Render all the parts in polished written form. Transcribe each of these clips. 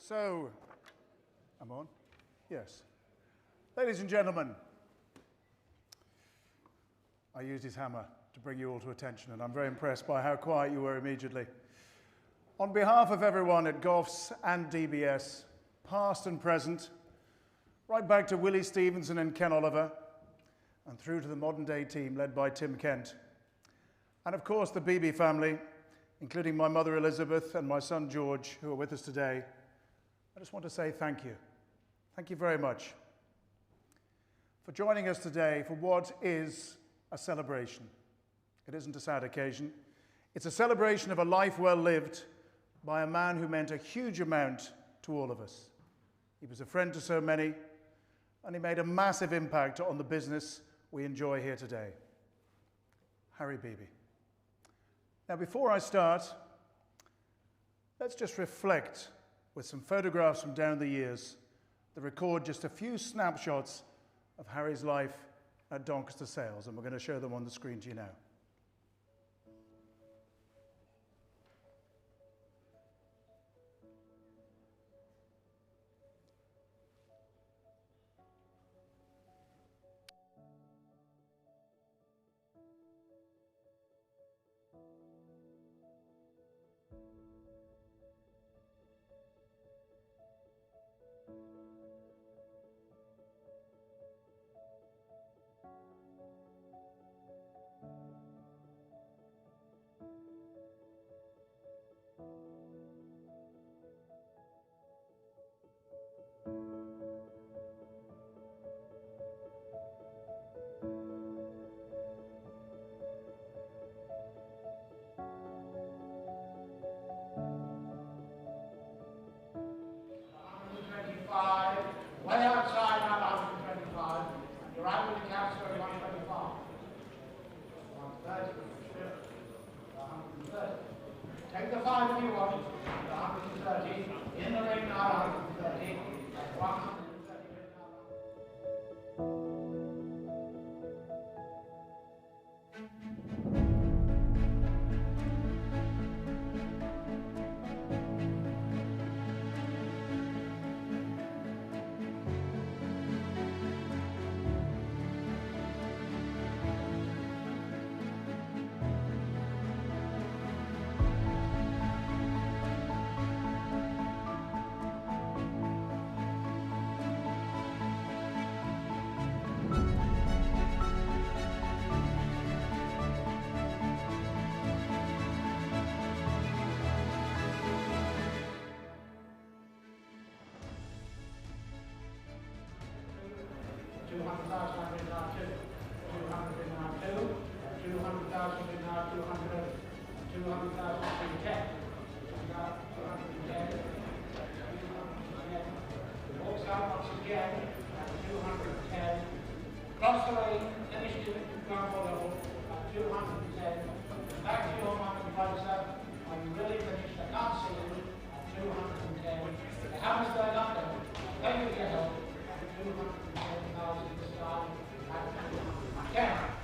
So, I'm on? Yes. Ladies and gentlemen, I used his hammer to bring you all to attention, and I'm very impressed by how quiet you were immediately. On behalf of everyone at Goffs and DBS, past and present, right back to Willie Stevenson and Ken Oliver, and through to the modern day team led by Tim Kent, and of course the Beeby family, including my mother Elizabeth and my son George, who are with us today, I just want to say thank you. Thank you very much for joining us today for what is a celebration. It isn't a sad occasion. It's a celebration of a life well lived by a man who meant a huge amount to all of us. He was a friend to so many, and he made a massive impact on the business we enjoy here today. Harry Beeby. Now, before I start, let's just reflect with some photographs from down the years that record just a few snapshots of Harry's life at Doncaster Sales, and we're going to show them on the screen to you now. Way outside now 125. You're out with the caps for 125. 130. 130. Take the 5 if you want. 130. In the ring now 130. That's 130. Cross the lane, finish to ground floor level at 210. Back to your mark and closer. When you really finished, I can't see you at 210. The hammer's going up there. Thank you for your help. 210,000 this time at 210.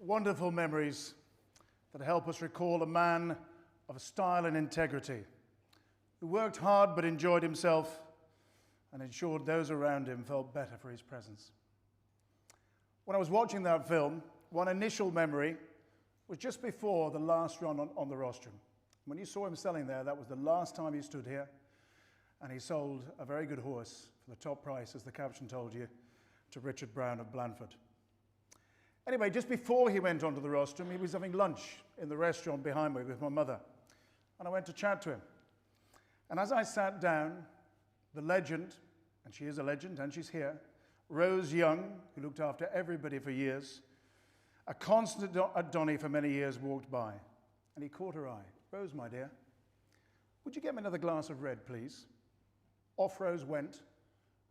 Wonderful memories that help us recall a man of style and integrity who worked hard but enjoyed himself and ensured those around him felt better for his presence. When I was watching that film, one initial memory was just before the last run on the rostrum. When you saw him selling there, that was the last time he stood here, and he sold a very good horse for the top price, as the caption told you, to Richard Brown of Blandford. Anyway, just before he went onto the rostrum, he was having lunch in the restaurant behind me with my mother, and I went to chat to him. And as I sat down, the legend, and she is a legend, and she's here, Rose Young, who looked after everybody for years, a constant at Donny for many years, walked by, and he caught her eye. "Rose, my dear, would you get me another glass of red, please?" Off Rose went,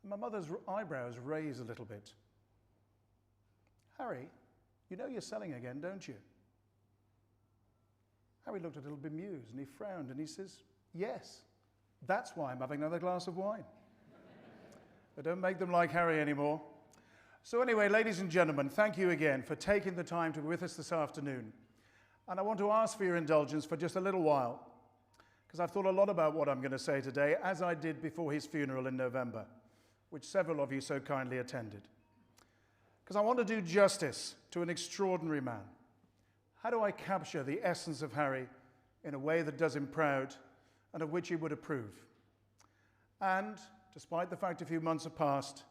and my mother's eyebrows raised a little bit. "Harry, you know you're selling again, don't you?" Harry looked a little bemused, and he frowned, and he says, "Yes, that's why I'm having another glass of wine." They don't make them like Harry anymore. So anyway, ladies and gentlemen, thank you again for taking the time to be with us this afternoon. And I want to ask for your indulgence for just a little while, because I've thought a lot about what I'm going to say today, as I did before his funeral in November, which several of you so kindly attended. Because I want to do justice to an extraordinary man. How do I capture the essence of Harry in a way that does him proud and of which he would approve? And, despite the fact a few months have passed,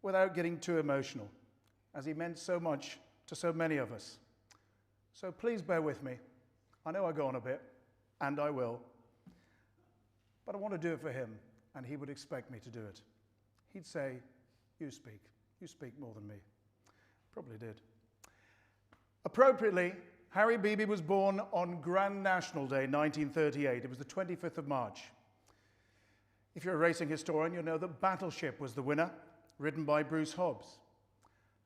without getting too emotional, as he meant so much to so many of us. So please bear with me. I know I go on a bit, and I will, but I want to do it for him, and he would expect me to do it. He'd say, "You speak more than me." Probably did. Appropriately, Harry Beeby was born on Grand National Day, 1938. It was the 25th of March. If you're a racing historian, you'll know that Battleship was the winner, ridden by Bruce Hobbs.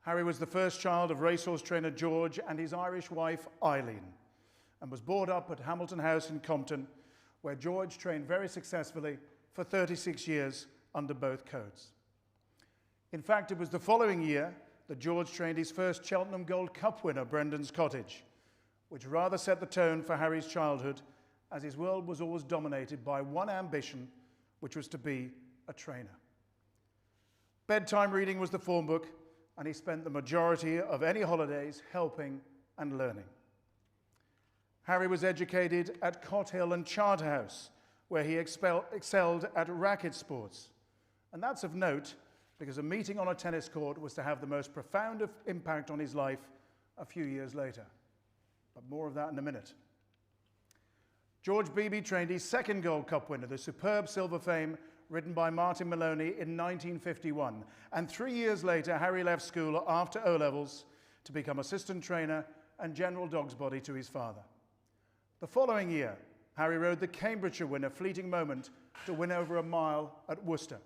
Harry was the first child of racehorse trainer George and his Irish wife Eileen, and was brought up at Hamilton House in Compton, where George trained very successfully for 36 years under both codes. In fact, it was the following year that George trained his first Cheltenham Gold Cup winner, Brendan's Cottage, which rather set the tone for Harry's childhood, as his world was always dominated by one ambition, which was to be a trainer. Bedtime reading was the form book, and he spent the majority of any holidays helping and learning. Harry was educated at Cot Hill and Charterhouse, where he excelled at racket sports. And that's of note, because a meeting on a tennis court was to have the most profound impact on his life a few years later. But more of that in a minute. George Beeby trained his second Gold Cup winner, the superb Silver Fame, ridden by Martin Maloney in 1951. And 3 years later, Harry left school after O-levels to become assistant trainer and general dog's body to his father. The following year, Harry rode the Cambridgeshire winner, Fleeting Moment, to win over a mile at Worcester.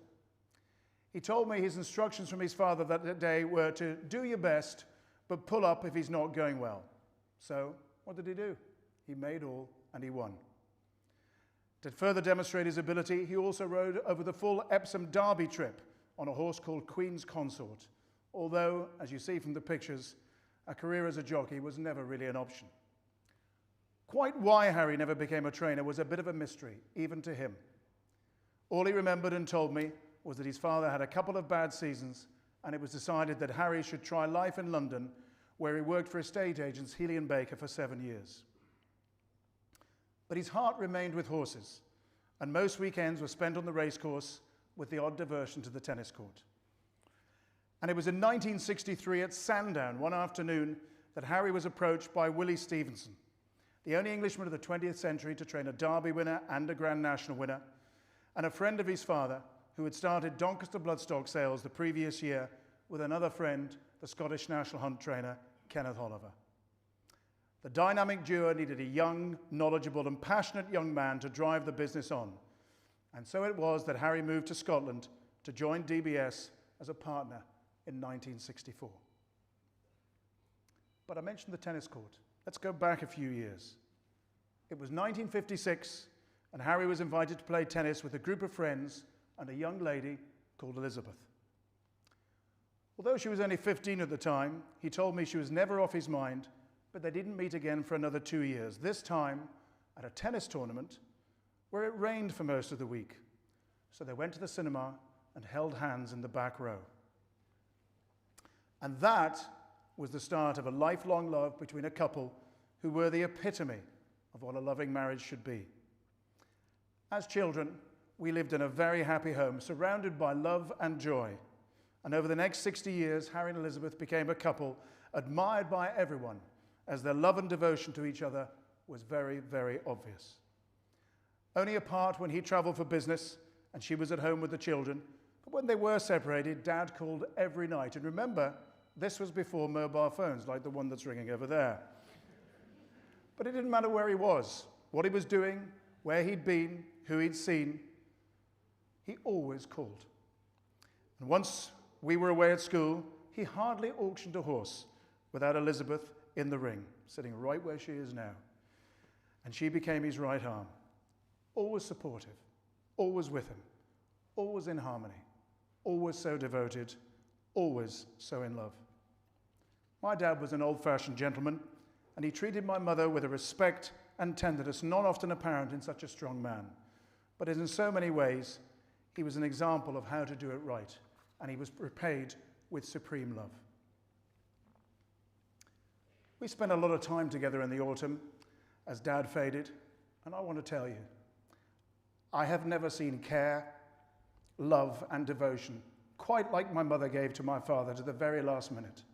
He told me his instructions from his father that day were to do your best, but pull up if he's not going well. So, what did he do? He made all, and he won. To further demonstrate his ability, he also rode over the full Epsom Derby trip on a horse called Queen's Consort, although, as you see from the pictures, a career as a jockey was never really an option. Quite why Harry never became a trainer was a bit of a mystery, even to him. All he remembered and told me was that his father had a couple of bad seasons, and it was decided that Harry should try life in London, where he worked for estate agents Healy & Baker for 7 years. But his heart remained with horses, and most weekends were spent on the racecourse with the odd diversion to the tennis court. And it was in 1963 at Sandown, one afternoon, that Harry was approached by Willie Stevenson, the only Englishman of the 20th century to train a Derby winner and a Grand National winner, and a friend of his father who had started Doncaster bloodstock sales the previous year with another friend, the Scottish National Hunt trainer, Kenneth Oliver. The dynamic duo needed a young, knowledgeable and passionate young man to drive the business on. And so it was that Harry moved to Scotland to join DBS as a partner in 1964. But I mentioned the tennis court. Let's go back a few years. It was 1956, and Harry was invited to play tennis with a group of friends and a young lady called Elizabeth. Although she was only 15 at the time, he told me she was never off his mind, But they didn't meet again for another 2 years, this time at a tennis tournament where it rained for most of the week. So they went to the cinema and held hands in the back row. And that was the start of a lifelong love between a couple who were the epitome of what a loving marriage should be. As children, we lived in a very happy home, surrounded by love and joy. And over the next 60 years, Harry and Elizabeth became a couple admired by everyone, as their love and devotion to each other was very, very obvious. Only apart when he traveled for business and she was at home with the children, but when they were separated, Dad called every night. And remember, this was before mobile phones like the one that's ringing over there. But it didn't matter where he was, what he was doing, where he'd been, who he'd seen, he always called. And once we were away at school, he hardly auctioned a horse without Elizabeth in the ring, sitting right where she is now. And she became his right arm, always supportive, always with him, always in harmony, always so devoted, always so in love. My dad was an old-fashioned gentleman, and he treated my mother with a respect and tenderness not often apparent in such a strong man. But in so many ways, he was an example of how to do it right, and he was repaid with supreme love. We spent a lot of time together in the autumn as Dad faded, and I want to tell you, I have never seen care, love, and devotion quite like my mother gave to my father to the very last minute.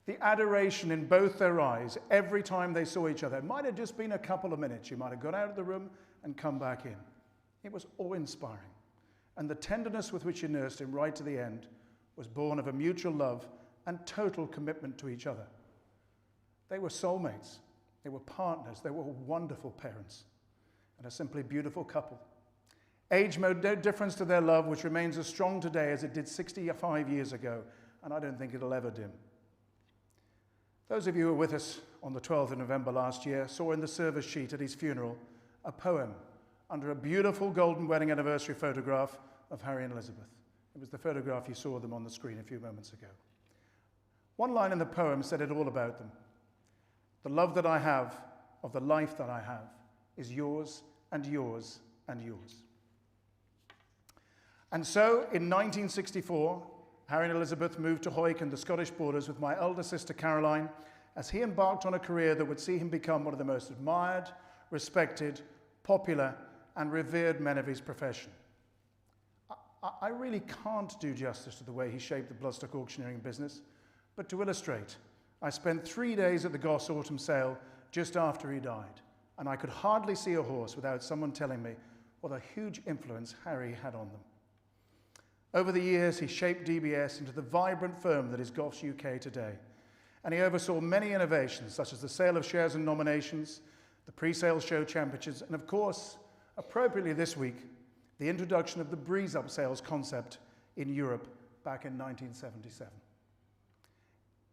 The adoration in both their eyes every time they saw each other. It might have just been a couple of minutes. You might have gone out of the room and come back in. It was awe-inspiring. And the tenderness with which she nursed him right to the end was born of a mutual love and total commitment to each other. They were soulmates. They were partners. They were wonderful parents and a simply beautiful couple. Age made no difference to their love, which remains as strong today as it did 65 years ago, and I don't think it'll ever dim. Those of you who were with us on the 12th of November last year saw in the service sheet at his funeral a poem under a beautiful golden wedding anniversary photograph of Harry and Elizabeth. It was the photograph you saw them on the screen a few moments ago. One line in the poem said it all about them. The love that I have of the life that I have is yours and yours and yours. And so, in 1964, Harry and Elizabeth moved to Hawick and the Scottish borders with my elder sister Caroline, as he embarked on a career that would see him become one of the most admired, respected, popular, and revered men of his profession. I really can't do justice to the way he shaped the bloodstock auctioneering business, but to illustrate, I spent 3 days at the Goss Autumn Sale just after he died, and I could hardly see a horse without someone telling me what a huge influence Harry had on them. Over the years, he shaped DBS into the vibrant firm that is Goffs UK today, and he oversaw many innovations, such as the sale of shares and nominations, the pre-sale show championships, and of course, appropriately this week, the introduction of the breeze-up sales concept in Europe back in 1977.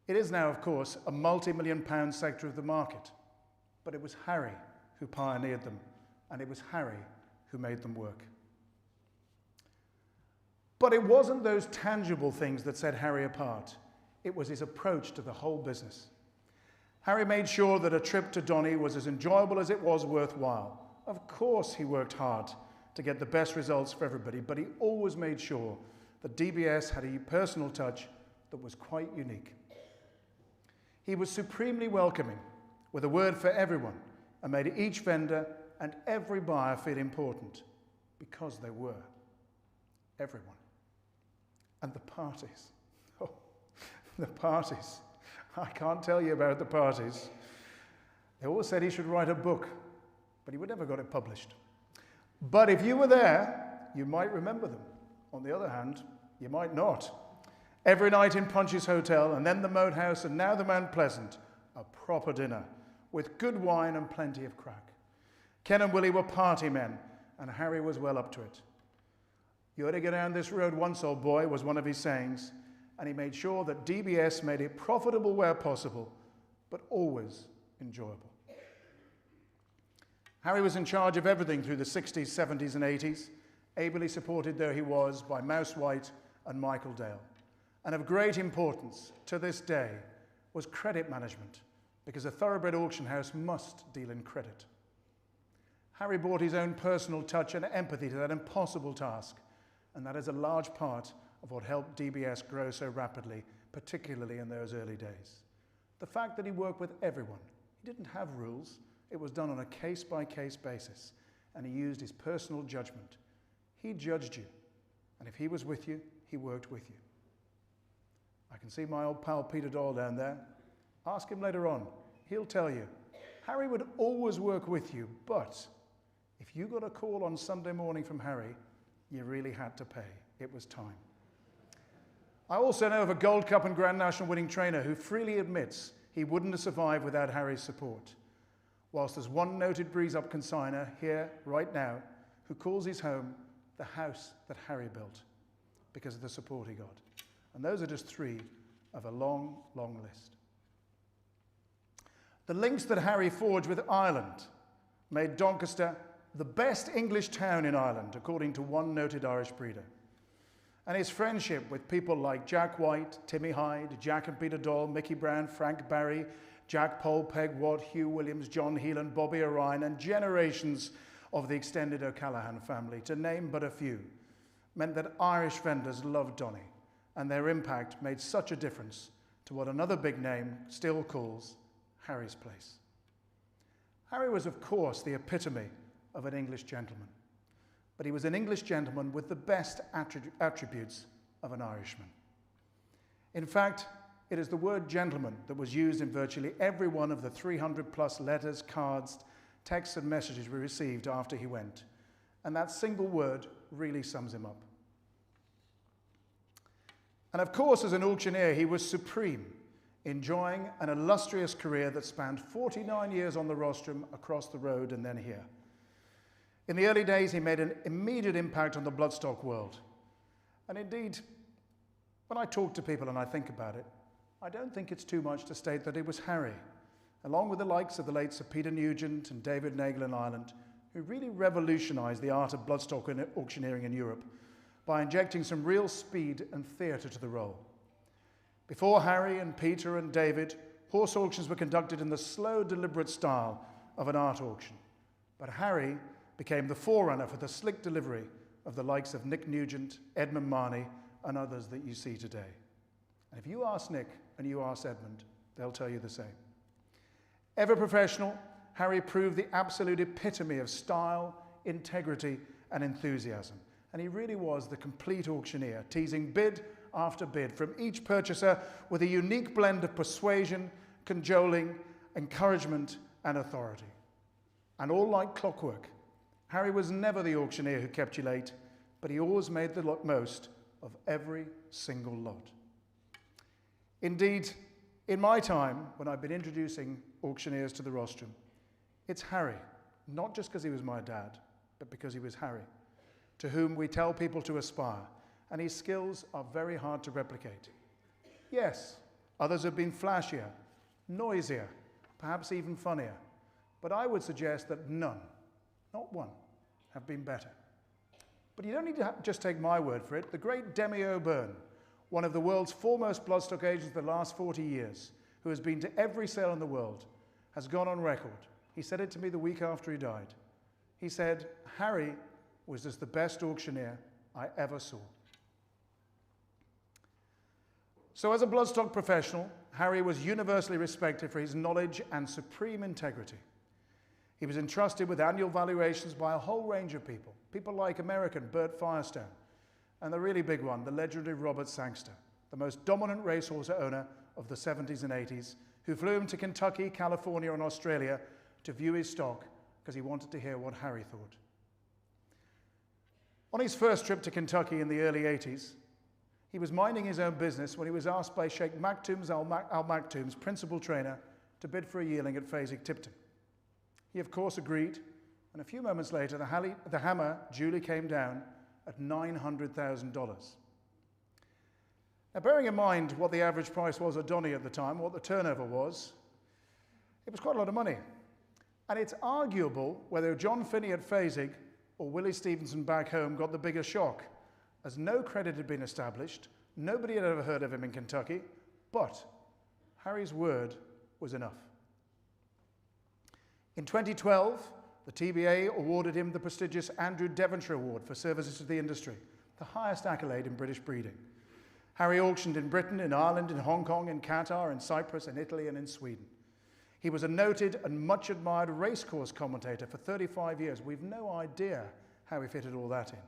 It is now, of course, a multi-million-pound sector of the market, but it was Harry who pioneered them, and it was Harry who made them work. But it wasn't those tangible things that set Harry apart. It was his approach to the whole business. Harry made sure that a trip to Donny was as enjoyable as it was worthwhile. Of course he worked hard to get the best results for everybody, but he always made sure that DBS had a personal touch that was quite unique. He was supremely welcoming, with a word for everyone, and made each vendor and every buyer feel important, because they were. Everyone. And the parties. Oh, the parties. I can't tell you about the parties. They all said he should write a book, but he would never got it published. But if you were there, you might remember them. On the other hand, you might not. Every night in Punch's Hotel, and then the Moat House, and now the Mount Pleasant, a proper dinner, with good wine and plenty of crack. Ken and Willie were party men, and Harry was well up to it. "You ought to go down this road once, old boy," was one of his sayings, and he made sure that DBS made it profitable where possible, but always enjoyable. Harry was in charge of everything through the 60s, 70s, and 80s, ably supported though he was by Mouse White and Michael Dale. And of great importance to this day was credit management, because a thoroughbred auction house must deal in credit. Harry brought his own personal touch and empathy to that impossible task, and that is a large part of what helped DBS grow so rapidly, particularly in those early days. The fact that he worked with everyone. He didn't have rules. It was done on a case-by-case basis, and he used his personal judgment. He judged you, and if he was with you, he worked with you. I can see my old pal Peter Doyle down there. Ask him later on. He'll tell you. Harry would always work with you, but if you got a call on Sunday morning from Harry, you really had to pay. It was time. I also know of a Gold Cup and Grand National winning trainer who freely admits he wouldn't have survived without Harry's support. Whilst there's one noted breeze-up consigner here right now who calls his home the house that Harry built because of the support he got. And those are just three of a long, long list. The links that Harry forged with Ireland made Doncaster the best English town in Ireland, according to one noted Irish breeder. And his friendship with people like Jack White, Timmy Hyde, Jack and Peter Doyle, Mickey Brown, Frank Barry, Jack Pole, Peg Watt, Hugh Williams, John Heelan, Bobby O'Ryan, and generations of the extended O'Callaghan family, to name but a few, meant that Irish vendors loved Donny, and their impact made such a difference to what another big name still calls Harry's place. Harry was, of course, the epitome of an English gentleman, but he was an English gentleman with the best attributes of an Irishman. In fact, it is the word gentleman that was used in virtually every one of the 300+ letters, cards, texts and messages we received after he went, and that single word really sums him up. And of course, as an auctioneer, he was supreme, enjoying an illustrious career that spanned 49 years on the rostrum, across the road, and then here. In the early days, he made an immediate impact on the bloodstock world. And indeed, when I talk to people and I think about it, I don't think it's too much to state that it was Harry, along with the likes of the late Sir Peter Nugent and David Nagle in Ireland, who really revolutionized the art of bloodstock auctioneering in Europe by injecting some real speed and theatre to the role. Before Harry and Peter and David, horse auctions were conducted in the slow, deliberate style of an art auction. But Harry became the forerunner for the slick delivery of the likes of Nick Nugent, Edmund Marney, and others that you see today. And if you ask Nick and you ask Edmund, they'll tell you the same. Ever professional, Harry proved the absolute epitome of style, integrity, and enthusiasm. And he really was the complete auctioneer, teasing bid after bid from each purchaser with a unique blend of persuasion, cajoling, encouragement, and authority. And all like clockwork, Harry was never the auctioneer who kept you late, but he always made the most of every single lot. Indeed, in my time, when I've been introducing auctioneers to the rostrum, it's Harry, not just because he was my dad, but because he was Harry, to whom we tell people to aspire, and his skills are very hard to replicate. Yes, others have been flashier, noisier, perhaps even funnier, but I would suggest that none, not one, have been better. But you don't need to just take my word for it. The great Demi O'Byrne, one of the world's foremost bloodstock agents of the last 40 years, who has been to every sale in the world, has gone on record. He said it to me the week after he died. He said, Harry was just the best auctioneer I ever saw. So as a bloodstock professional, Harry was universally respected for his knowledge and supreme integrity. He was entrusted with annual valuations by a whole range of people, people like American Bert Firestone, and the really big one, the legendary Robert Sangster, the most dominant racehorse owner of the 70s and 80s, who flew him to Kentucky, California, and Australia to view his stock because he wanted to hear what Harry thought. On his first trip to Kentucky in the early 80s, he was minding his own business when he was asked by Sheikh Maktoum's Al Maktoum's principal trainer to bid for a yearling at Fasig-Tipton. He, of course, agreed, and a few moments later, the hammer duly came down at $900,000. Now, bearing in mind what the average price was at Donny at the time, what the turnover was, it was quite a lot of money. And it's arguable whether John Finney at Fasig or Willie Stevenson back home got the bigger shock, as no credit had been established, nobody had ever heard of him in Kentucky, but Harry's word was enough. In 2012, the TBA awarded him the prestigious Andrew Devonshire Award for services to the industry, the highest accolade in British breeding. Harry auctioned in Britain, in Ireland, in Hong Kong, in Qatar, in Cyprus, in Italy, and in Sweden. He was a noted and much admired racecourse commentator for 35 years. We've no idea how he fitted all that in.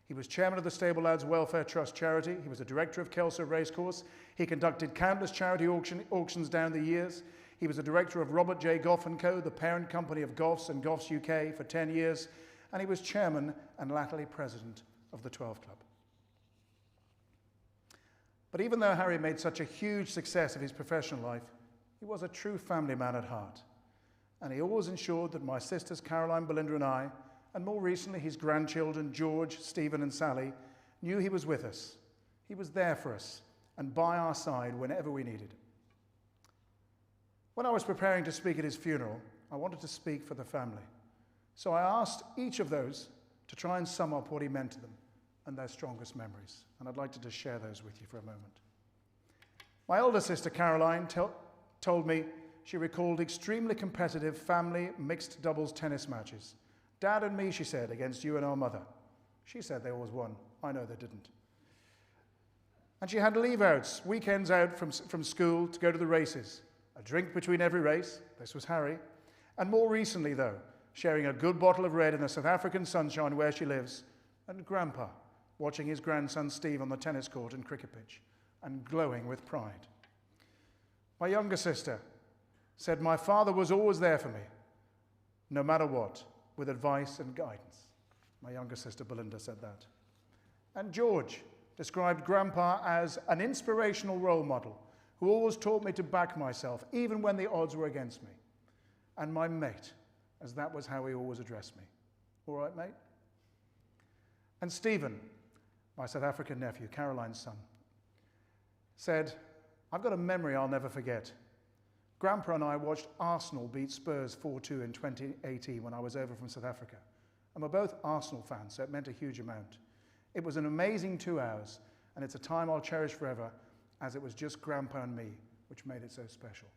He was chairman of the Stable Lads Welfare Trust charity. He was a director of Kelso Racecourse. He conducted countless charity auctions down the years. He was a director of Robert J. Goff & Co., the parent company of Goffs and Goffs UK, for 10 years. And he was chairman and latterly president of the 12 Club. But even though Harry made such a huge success of his professional life, he was a true family man at heart. And he always ensured that my sisters Caroline, Belinda and I, and more recently his grandchildren George, Stephen and Sally, knew he was with us. He was there for us and by our side whenever we needed. When I was preparing to speak at his funeral, I wanted to speak for the family. So I asked each of those to try and sum up what he meant to them and their strongest memories. And I'd like to just share those with you for a moment. My older sister Caroline told me she recalled extremely competitive family mixed doubles tennis matches. Dad and me, she said, against you and our mother. She said they always won. I know they didn't. And she had leave-outs, weekends out from school to go to the races. A drink between every race, this was Harry, and more recently, though, sharing a good bottle of red in the South African sunshine where she lives, and Grandpa watching his grandson Steve on the tennis court and cricket pitch, and glowing with pride. My younger sister said my father was always there for me, no matter what, with advice and guidance. My younger sister Belinda said that. And George described Grandpa as an inspirational role model who always taught me to back myself, even when the odds were against me. And my mate, as that was how he always addressed me. All right, mate? And Stephen, my South African nephew, Caroline's son, said, I've got a memory I'll never forget. Grandpa and I watched Arsenal beat Spurs 4-2 in 2018 when I was over from South Africa. And we're both Arsenal fans, so it meant a huge amount. It was an amazing 2 hours, and it's a time I'll cherish forever, as it was just Grandpa and me, which made it so special.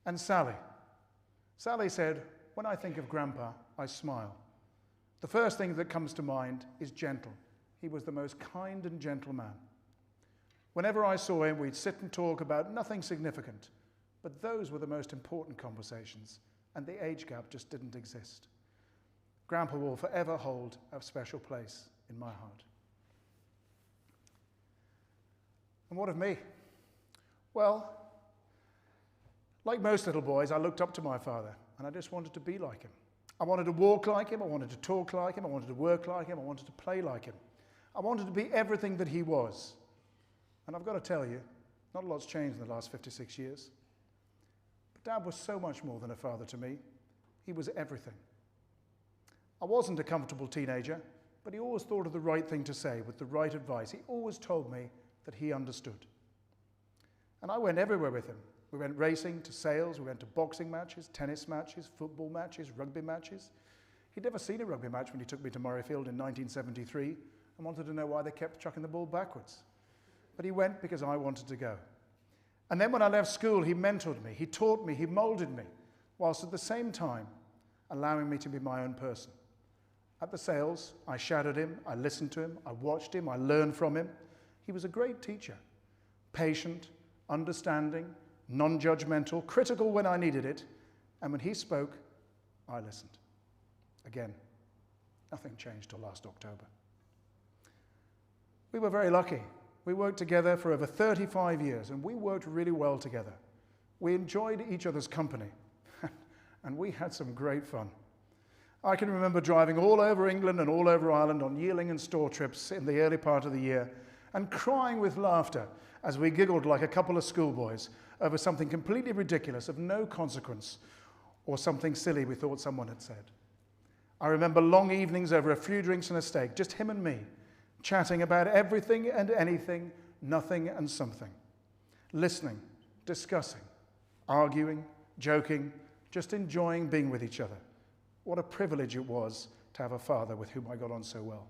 And Sally. Sally said, when I think of Grandpa, I smile. The first thing that comes to mind is gentle. He was the most kind and gentle man. Whenever I saw him, we'd sit and talk about nothing significant, but those were the most important conversations, and the age gap just didn't exist. Grandpa will forever hold a special place in my heart. And what of me? Well, like most little boys, I looked up to my father, and I just wanted to be like him. I wanted to walk like him, I wanted to talk like him, I wanted to work like him, I wanted to play like him. I wanted to be everything that he was. And I've got to tell you, not a lot's changed in the last 56 years. But Dad was so much more than a father to me. He was everything. I wasn't a comfortable teenager, but he always thought of the right thing to say with the right advice. He always told me that he understood. And I went everywhere with him. We went racing, to sales, we went to boxing matches, tennis matches, football matches, rugby matches. He'd never seen a rugby match when he took me to Murrayfield in 1973 and wanted to know why they kept chucking the ball backwards. But he went because I wanted to go. And then when I left school, he mentored me, he taught me, he molded me, whilst at the same time allowing me to be my own person. At the sales, I shadowed him, I listened to him, I watched him, I learned from him. He was a great teacher, patient, understanding, non-judgmental, critical when I needed it, and when he spoke, I listened. Again, nothing changed till last October. We were very lucky. We worked together for over 35 years, and we worked really well together. We enjoyed each other's company, and we had some great fun. I can remember driving all over England and all over Ireland on yearling and store trips in the early part of the year, and crying with laughter as we giggled like a couple of schoolboys over something completely ridiculous of no consequence, or something silly we thought someone had said. I remember long evenings over a few drinks and a steak, just him and me, chatting about everything and anything, nothing and something. Listening, discussing, arguing, joking, just enjoying being with each other. What a privilege it was to have a father with whom I got on so well.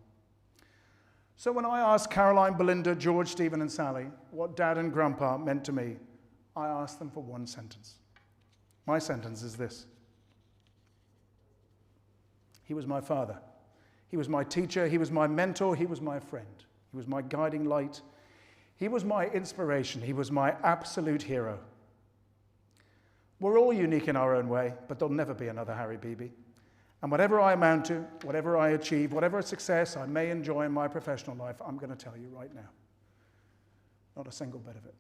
So when I asked Caroline, Belinda, George, Stephen and Sally what Dad and Grandpa meant to me, I asked them for one sentence. My sentence is this. He was my father. He was my teacher. He was my mentor. He was my friend. He was my guiding light. He was my inspiration. He was my absolute hero. We're all unique in our own way, but there'll never be another Harry Beeby. And whatever I amount to, whatever I achieve, whatever success I may enjoy in my professional life, I'm going to tell you right now. Not a single bit of it.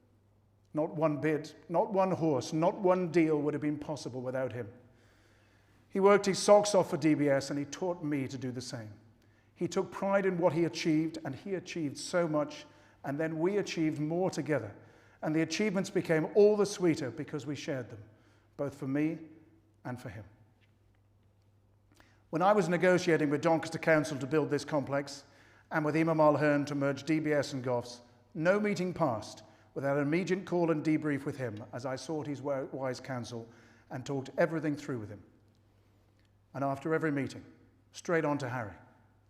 Not one bid, not one horse, not one deal would have been possible without him. He worked his socks off for DBS and he taught me to do the same. He took pride in what he achieved, and he achieved so much, and then we achieved more together. And the achievements became all the sweeter because we shared them, both for me and for him. When I was negotiating with Doncaster Council to build this complex, and with Imam Al-Hearn to merge DBS and Goffs, no meeting passed without an immediate call and debrief with him as I sought his wise counsel and talked everything through with him. And after every meeting, straight on to Harry.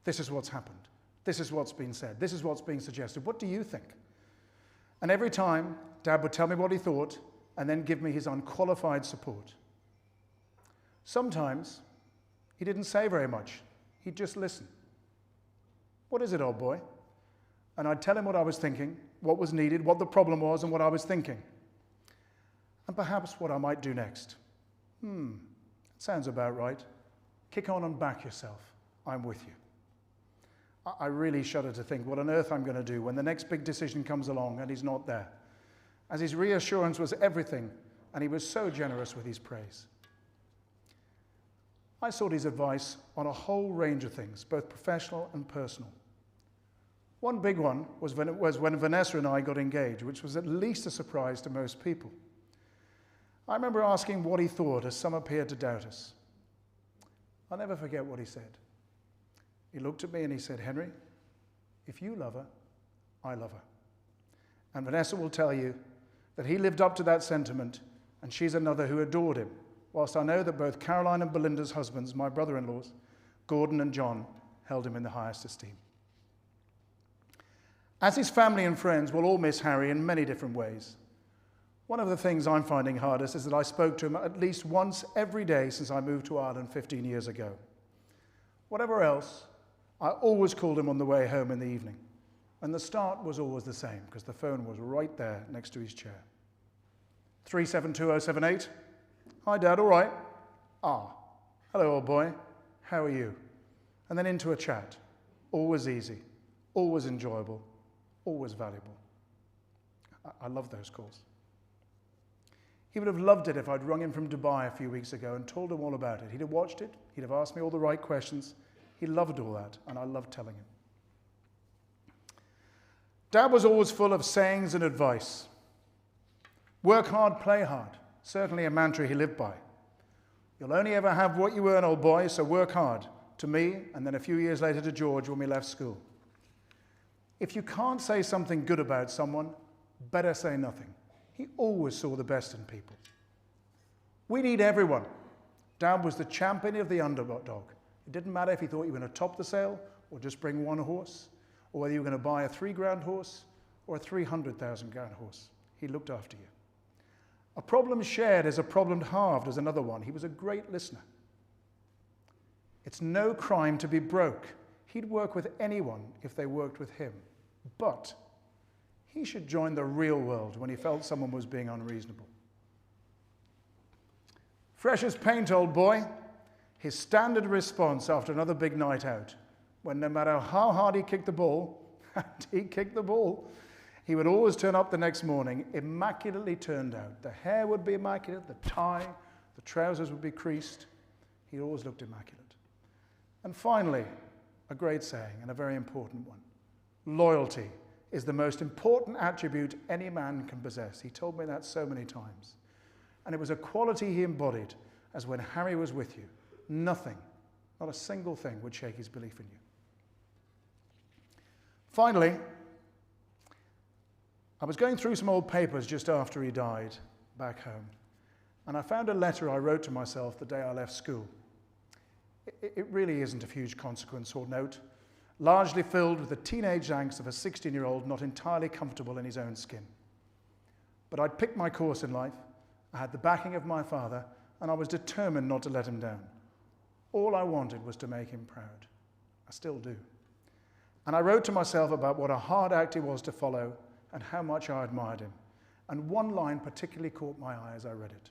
This is what's happened. This is what's been said. This is what's being suggested. What do you think? And every time, Dad would tell me what he thought and then give me his unqualified support. Sometimes, he didn't say very much. He'd just listen. What is it, old boy? And I'd tell him what I was thinking, what was needed, what the problem was, and what I was thinking. And perhaps what I might do next. That sounds about right. Kick on and back yourself. I'm with you. I really shudder to think what on earth I'm going to do when the next big decision comes along and he's not there, as his reassurance was everything, and he was so generous with his praise. I sought his advice on a whole range of things, both professional and personal. One big one was when Vanessa and I got engaged, which was at least a surprise to most people. I remember asking what he thought, as some appeared to doubt us. I'll never forget what he said. He looked at me and he said, "Henry, if you love her, I love her. And Vanessa will tell you that he lived up to that sentiment, and she's another who adored him, whilst I know that both Caroline and Belinda's husbands, my brother-in-laws, Gordon and John, held him in the highest esteem." As his family and friends will all miss Harry in many different ways. One of the things I'm finding hardest is that I spoke to him at least once every day since I moved to Ireland 15 years ago. Whatever else, I always called him on the way home in the evening. And the start was always the same, because the phone was right there next to his chair. 372078. "Hi, Dad, all right?" "Ah, hello, old boy. How are you?" And then into a chat. Always easy, always enjoyable, always valuable. I love those calls. He would have loved it if I'd rung him from Dubai a few weeks ago and told him all about it. He'd have watched it, he'd have asked me all the right questions. He loved all that, and I loved telling him. Dad was always full of sayings and advice. Work hard, play hard. Certainly a mantra he lived by. "You'll only ever have what you earn, old boy, so work hard." To me, and then a few years later to George when we left school. If you can't say something good about someone, better say nothing. He always saw the best in people. We need everyone. Dad was the champion of the underdog. It didn't matter if he thought you were going to top the sale or just bring one horse, or whether you were going to buy a £3,000 horse or a £300,000 horse. He looked after you. A problem shared is a problem halved is another one. He was a great listener. It's no crime to be broke. He'd work with anyone if they worked with him. But he should join the real world when he felt someone was being unreasonable. Fresh as paint, old boy. His standard response after another big night out, when no matter how hard he kicked the ball, and he kicked the ball, he would always turn up the next morning, immaculately turned out. The hair would be immaculate, the tie, the trousers would be creased. He always looked immaculate. And finally, a great saying, and a very important one. Loyalty is the most important attribute any man can possess. He told me that so many times. And it was a quality he embodied, as when Harry was with you, nothing, not a single thing would shake his belief in you. Finally, I was going through some old papers just after he died, back home, and I found a letter I wrote to myself the day I left school. It really isn't of huge consequence or note, largely filled with the teenage angst of a 16-year-old not entirely comfortable in his own skin. But I'd picked my course in life, I had the backing of my father, and I was determined not to let him down. All I wanted was to make him proud. I still do. And I wrote to myself about what a hard act he was to follow and how much I admired him. And one line particularly caught my eye as I read it.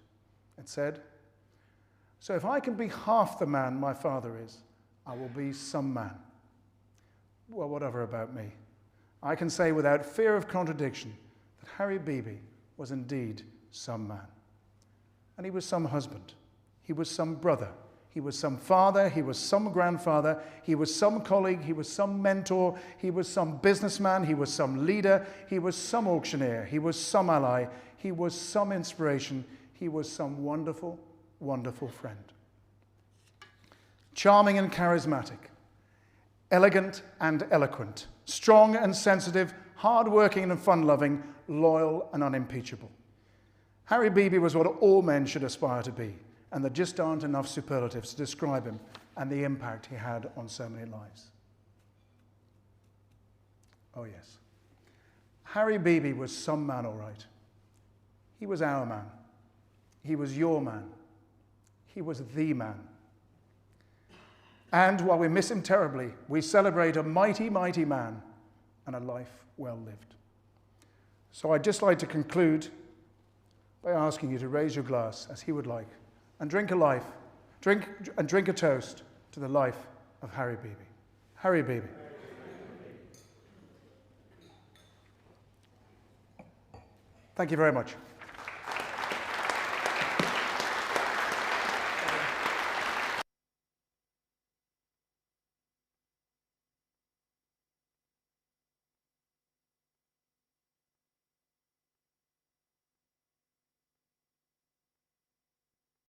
It said, "So if I can be half the man my father is, I will be some man." Well, whatever about me. I can say without fear of contradiction that Harry Beeby was indeed some man. And he was some husband. He was some brother. He was some father. He was some grandfather. He was some colleague. He was some mentor. He was some businessman. He was some leader. He was some auctioneer. He was some ally. He was some inspiration. He was some wonderful, wonderful friend. Charming and charismatic, elegant and eloquent, strong and sensitive, hard-working and fun-loving, loyal and unimpeachable. Harry Beeby was what all men should aspire to be, and there just aren't enough superlatives to describe him and the impact he had on so many lives. Oh yes, Harry Beeby was some man, all right. He was our man. He was your man. He was the man. And while we miss him terribly, we celebrate a mighty, mighty man and a life well lived. So I'd just like to conclude by asking you to raise your glass as he would like and drink a toast to the life of Harry Beeby. Harry Beeby. Thank you very much.